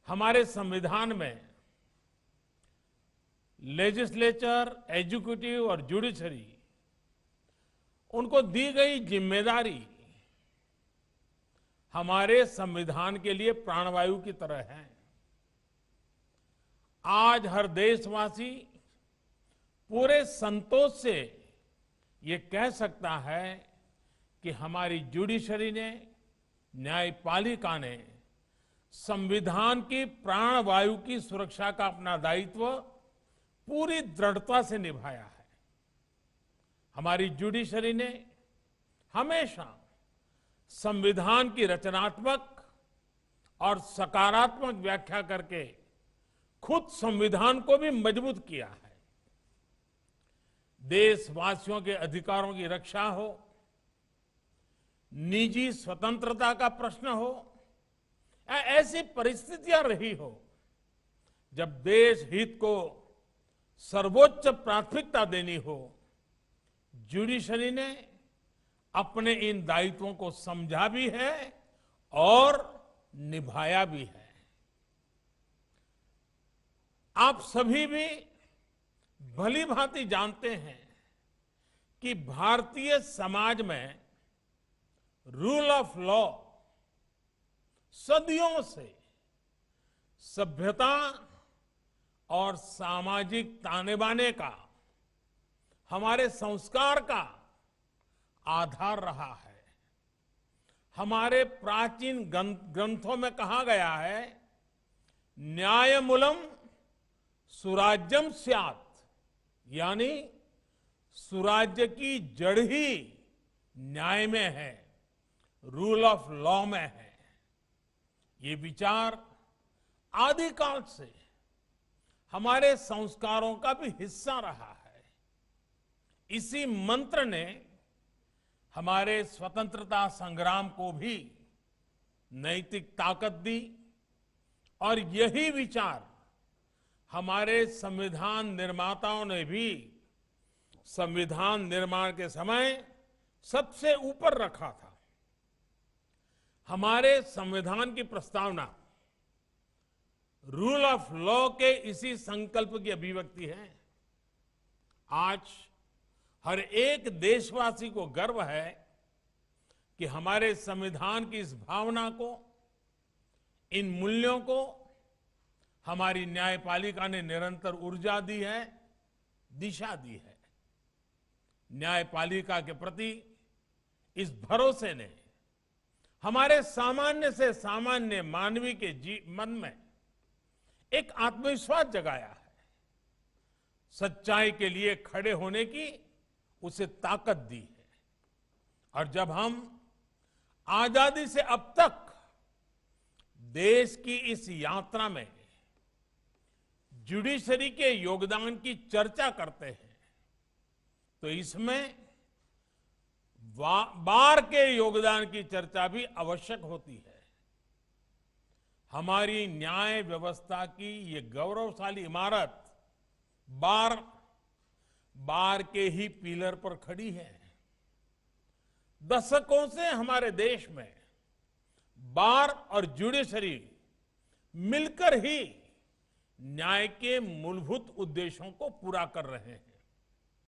हमारे संविधान में लेजिस्लेचर, एग्जीक्यूटिव और जुडिशरी, उनको दी गई जिम्मेदारी हमारे संविधान के लिए प्राणवायु की तरह है। आज हर देशवासी पूरे संतोष से ये कह सकता है कि हमारी जुडिशरी ने, न्यायपालिका ने संविधान की प्राणवायु की सुरक्षा का अपना दायित्व पूरी दृढ़ता से निभाया है। हमारी जुडिशरी ने हमेशा संविधान की रचनात्मक और सकारात्मक व्याख्या करके खुद संविधान को भी मजबूत किया है। देशवासियों के अधिकारों की रक्षा हो, निजी स्वतंत्रता का प्रश्न हो, या ऐसी परिस्थितियां रही हो जब देश हित को सर्वोच्च प्राथमिकता देनी हो, जुडिशरी ने अपने इन दायित्वों को समझा भी है और निभाया भी है। आप सभी भी भली भांति जानते हैं कि भारतीय समाज में रूल ऑफ लॉ सदियों से सभ्यता और सामाजिक ताने बाने का, हमारे संस्कार का आधार रहा है। हमारे प्राचीन ग्रंथों में कहा गया है, न्यायमूलम सुराज्यम स्यात्, यानी सुराज्य की जड़ ही न्याय में है, रूल ऑफ लॉ में है। ये विचार आदिकाल से हमारे संस्कारों का भी हिस्सा रहा है। इसी मंत्र ने हमारे स्वतंत्रता संग्राम को भी नैतिक ताकत दी और यही विचार हमारे संविधान निर्माताओं ने भी संविधान निर्माण के समय सबसे ऊपर रखा था। हमारे संविधान की प्रस्तावना रूल ऑफ लॉ के इसी संकल्प की अभिव्यक्ति है। आज हर एक देशवासी को गर्व है कि हमारे संविधान की इस भावना को, इन मूल्यों को हमारी न्यायपालिका ने निरंतर ऊर्जा दी है, दिशा दी है। न्यायपालिका के प्रति इस भरोसे ने हमारे सामान्य से सामान्य मानवी के मन में एक आत्मविश्वास जगाया है, सच्चाई के लिए खड़े होने की उसे ताकत दी है। और जब हम आजादी से अब तक देश की इस यात्रा में जुडिशरी के योगदान की चर्चा करते हैं, तो इसमें बार के योगदान की चर्चा भी आवश्यक होती है। हमारी न्याय व्यवस्था की ये गौरवशाली इमारत बार के ही पिलर पर खड़ी है। दशकों से हमारे देश में बार और जुडिशरी मिलकर ही न्याय के मूलभूत उद्देश्यों को पूरा कर रहे हैं।